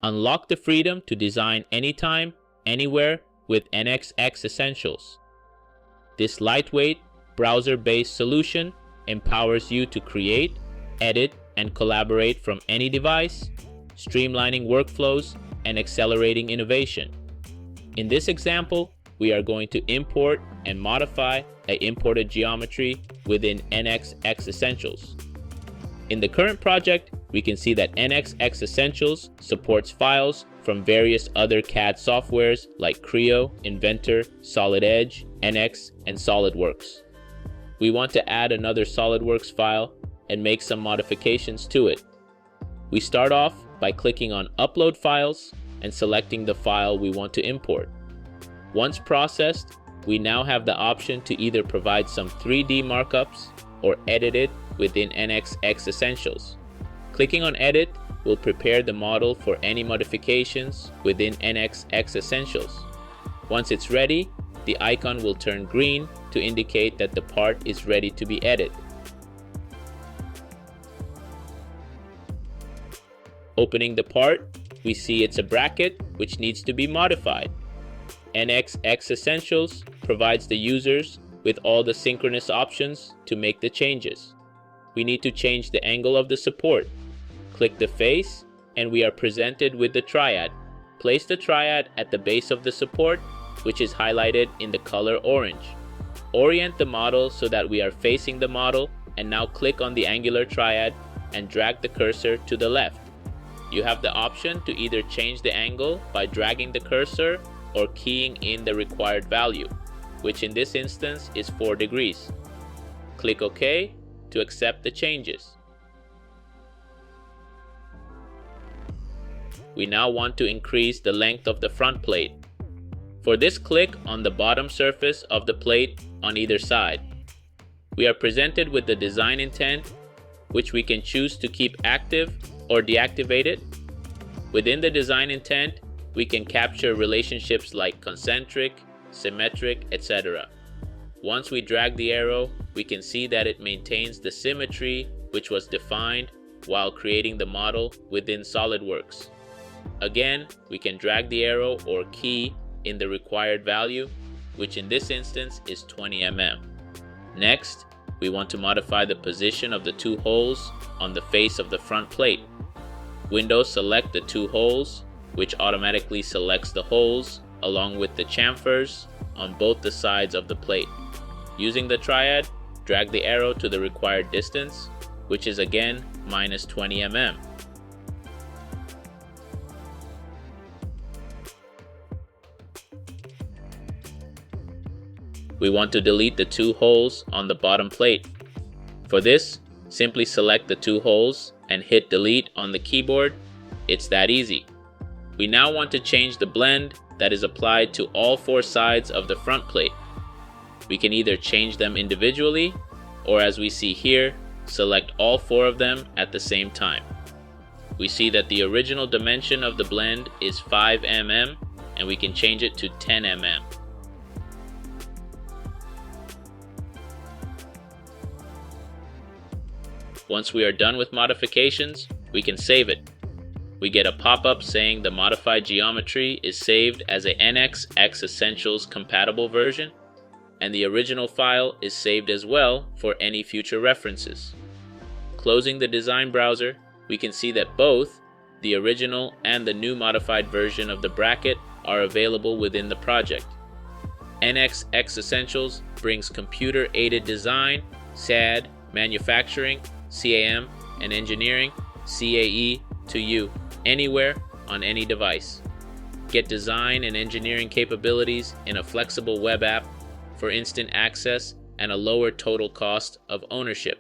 Unlock the freedom to design anytime, anywhere with NXX Essentials. This lightweight, browser-based solution empowers you to create, edit, and collaborate from any device, streamlining workflows and accelerating innovation. In this example, we are going to import and modify an imported geometry within NXX Essentials. In the current project, we can see that NXX Essentials supports files from various other CAD softwares like Creo, Inventor, Solid Edge, NX, and SolidWorks. We want to add another SolidWorks file and make some modifications to it. We start off by clicking on Upload Files and selecting the file we want to import. Once processed, we now have the option to either provide some 3D markups or edit it within NXX Essentials. Clicking on Edit will prepare the model for any modifications within NXX Essentials. Once it's ready, the icon will turn green to indicate that the part is ready to be edited. Opening the part, we see it's a bracket which needs to be modified. NXX Essentials provides the users with all the synchronous options to make the changes. We need to change the angle of the support. Click the face and we are presented with the triad. Place the triad at the base of the support, which is highlighted in the color orange. Orient the model so that we are facing the model, and now click on the angular triad and drag the cursor to the left. You have the option to either change the angle by dragging the cursor or keying in the required value, which in this instance is 4 degrees. Click OK to accept the changes. We now want to increase the length of the front plate. For this, click on the bottom surface of the plate on either side. We are presented with the design intent, which we can choose to keep active or deactivate it. Within the design intent, we can capture relationships like concentric, symmetric, etc. Once we drag the arrow, we can see that it maintains the symmetry which was defined while creating the model within SolidWorks. Again, we can drag the arrow or key in the required value, which in this instance is 20 mm. Next, we want to modify the position of the 2 holes on the face of the front plate. Windows select the 2 holes, which automatically selects the holes along with the chamfers on both the sides of the plate. Using the triad, drag the arrow to the required distance, which is again minus 20 mm. We want to delete the 2 holes on the bottom plate. For this, simply select the 2 holes and hit delete on the keyboard. It's that easy. We now want to change the blend that is applied to all 4 sides of the front plate. We can either change them individually, or as we see here, select all 4 of them at the same time. We see that the original dimension of the blend is 5 mm, and we can change it to 10 mm. Once we are done with modifications, we can save it. We get a pop-up saying the modified geometry is saved as a NXX Essentials compatible version, and the original file is saved as well for any future references. Closing the design browser, we can see that both the original and the new modified version of the bracket are available within the project. NXX Essentials brings computer-aided design, CAD, manufacturing, CAM, and engineering, CAE, to you, anywhere, on any device. Get design and engineering capabilities in a flexible web app for instant access and a lower total cost of ownership.